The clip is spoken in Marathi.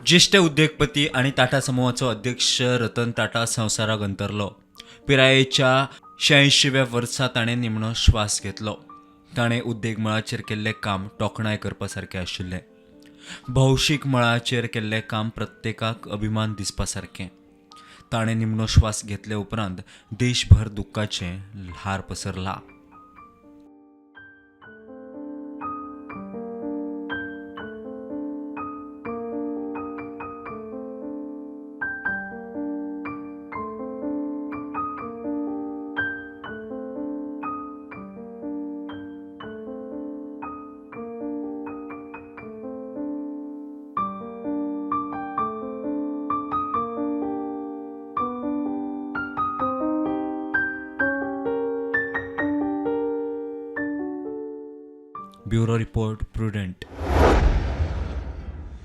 ज्येष्ठ उद्योगपती आणि टाटा समूहाचो अध्यक्ष रतन टाटा संवसाराक अंतरलो. पिरायेच्या 86व्या वर्सा ताणें निमणो श्वास घेतलो. ताणें उद्देग मळाचेर केल्लें काम तोखणाय करपा सारकें आशिल्लें. भौशीक मळाचेर केल्लें काम प्रत्येकाक अभिमान दिसपा सारकें. ताणें निमणो श्वास घेतले उपरांत देशभर दुख्खाचें हार पसरला. Bureau report prudent.